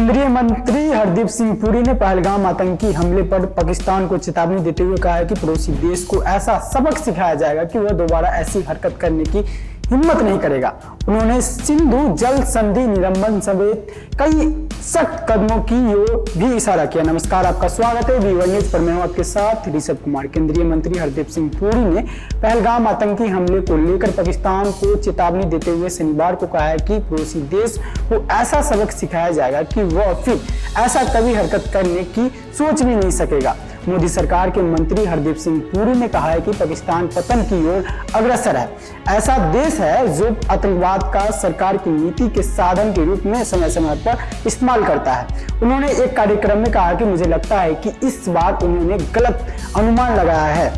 केंद्रीय मंत्री हरदीप सिंह पुरी ने पहलगाम आतंकी हमले पर पाकिस्तान को चेतावनी देते हुए कहा है कि पड़ोसी देश को ऐसा सबक सिखाया जाएगा कि वह दोबारा ऐसी हरकत करने की हिम्मत नहीं करेगा। उन्होंने सिंधु जल संधि निलंबन समेत कई सख्त कदमों की ओर भी इशारा किया। नमस्कार, आपका स्वागत है वीवर न्यूज पर। मैं हूं आपके साथ ऋषभ कुमार। केंद्रीय मंत्री हरदीप सिंह पुरी ने पहलगाम आतंकी हमले को लेकर पाकिस्तान को चेतावनी देते हुए शनिवार को कहा है कि पड़ोसी देश को ऐसा सबक सिखाया जाएगा कि वह फिर ऐसा कभी हरकत करने की सोच भी नहीं सकेगा। मोदी सरकार के मंत्री हरदीप सिंह पुरी ने कहा है कि पाकिस्तान पतन की ओर अग्रसर है। ऐसा देश है जो आतंकवाद का सरकार की नीति के साधन के रूप में समय समय पर इस्तेमाल करता है। उन्होंने एक कार्यक्रम में कहा कि मुझे लगता है कि इस बार उन्होंने गलत अनुमान लगाया है,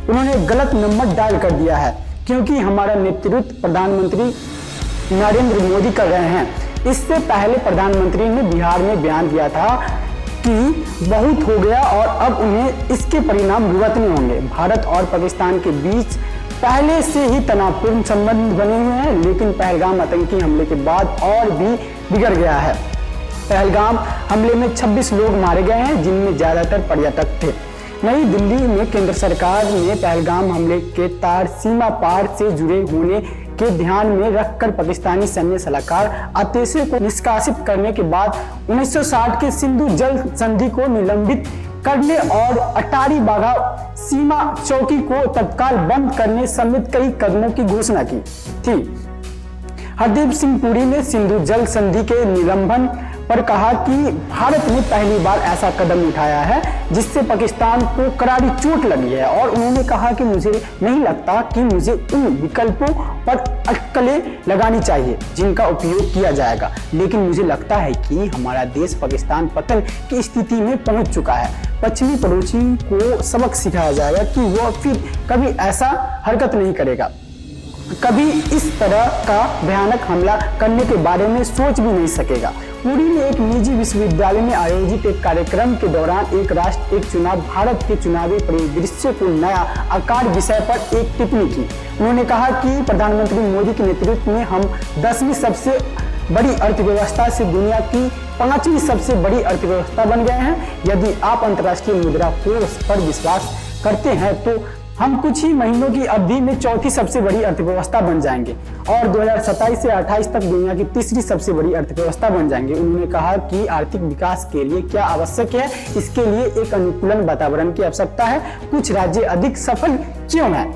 उन्होंने गलत नंबर डायल कर दिया है, क्योंकि हमारा नेतृत्व प्रधानमंत्री नरेंद्र मोदी कर रहे हैं। इससे पहले प्रधानमंत्री ने बिहार में बयान दिया था कि बहुत हो गया और अब उन्हें इसके परिणाम भुगतने होंगे। भारत और पाकिस्तान के बीच पहले से ही तनावपूर्ण संबंध बने हुए हैं, लेकिन पहलगाम आतंकी हमले के बाद और भी बिगड़ गया है। पहलगाम हमले में 26 लोग मारे गए हैं, जिनमें ज्यादातर पर्यटक थे। नई दिल्ली में केंद्र सरकार ने पहलगाम हमले के तार सीमा पार से जुड़े होने के ध्यान में रखकर पाकिस्तानी सैन्य सलाहकार आतिशी को निष्कासित करने के बाद 1960 के सिंधु जल संधि को निलंबित करने और अटारी वाघा सीमा चौकी को तत्काल बंद करने समेत कई कदमों की घोषणा की थी। हरदीप सिंह पुरी ने सिंधु जल संधि के निलंबन पर कहा कि भारत ने पहली बार ऐसा कदम उठाया है जिससे पाकिस्तान को करारी चोट लगी है, और उन्होंने कहा कि मुझे नहीं लगता कि मुझे उन विकल्पों पर अटकलें लगानी चाहिए जिनका उपयोग किया जाएगा, लेकिन मुझे लगता है कि हमारा देश पाकिस्तान पतन की स्थिति में पहुंच चुका है। पश्चिमी पड़ोसी को सबक सिखाया जाएगा कि वह फिर कभी ऐसा हरकत नहीं करेगा, कभी इस तरह का भयानक हमला करने के बारे में सोच भी नहीं सकेगा। पुरी ने एक निजी विश्वविद्यालय में आयोजित एक कार्यक्रम के दौरान एक राष्ट्र एक चुनाव, भारत के चुनावी परिदृश्य को नया आकार विषय पर एक टिप्पणी की। उन्होंने कहा कि प्रधानमंत्री मोदी के नेतृत्व में हम 10वीं सबसे बड़ी अर्थव्यवस्था से दुनिया की 5वीं सबसे बड़ी अर्थव्यवस्था बन गए हैं। यदि आप अंतर्राष्ट्रीय मुद्रा कोष पर विश्वास करते हैं तो हम कुछ ही महीनों की अवधि में चौथी सबसे बड़ी अर्थव्यवस्था बन जाएंगे और 2027 से 28 तक दुनिया की तीसरी सबसे बड़ी अर्थव्यवस्था बन जाएंगे। उन्होंने कहा कि आर्थिक विकास के लिए क्या आवश्यक है, इसके लिए एक अनुकूलन वातावरण की आवश्यकता है। कुछ राज्य अधिक सफल क्यों हैं?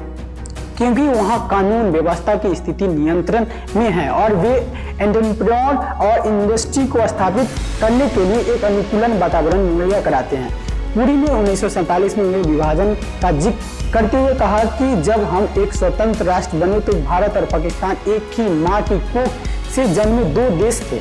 क्योंकि वहां कानून व्यवस्था की स्थिति नियंत्रण में है और वे एंटरप्रेन्योर और इंडस्ट्री को स्थापित करने के लिए एक अनुकूलन वातावरण मुहैया कराते हैं। पुरी ने 1947 में विभाजन का जिक्र करते हुए कहा कि जब हम एक स्वतंत्र राष्ट्र बने तो भारत और पाकिस्तान एक ही मां की कोख से जन्मे दो देश थे।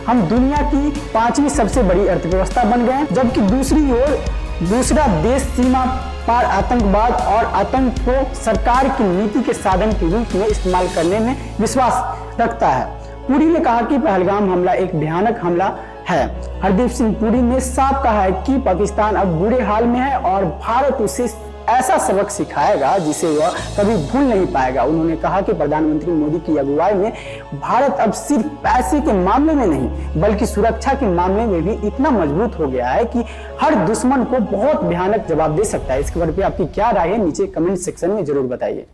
हम दुनिया की 5वीं सबसे बड़ी अर्थव्यवस्था बन गए, जबकि दूसरी ओर दूसरा देश सीमा पार आतंकवाद और आतंक को सरकार की नीति के साधन के रूप में इस्तेमाल करने में विश्वास रखता है। पुरी ने कहा कि पहलगाम हमला एक भयानक हमला है। हरदीप सिंह पुरी ने साफ कहा है कि पाकिस्तान अब बुरे हाल में है और भारत उसे ऐसा सबक सिखाएगा जिसे वह कभी भूल नहीं पाएगा। उन्होंने कहा कि प्रधानमंत्री मोदी की अगुवाई में भारत अब सिर्फ पैसे के मामले में नहीं बल्कि सुरक्षा के मामले में भी इतना मजबूत हो गया है कि हर दुश्मन को बहुत भयानक जवाब दे सकता है। इसके बारे में आपकी क्या राय है, नीचे कमेंट सेक्शन में जरूर बताइए।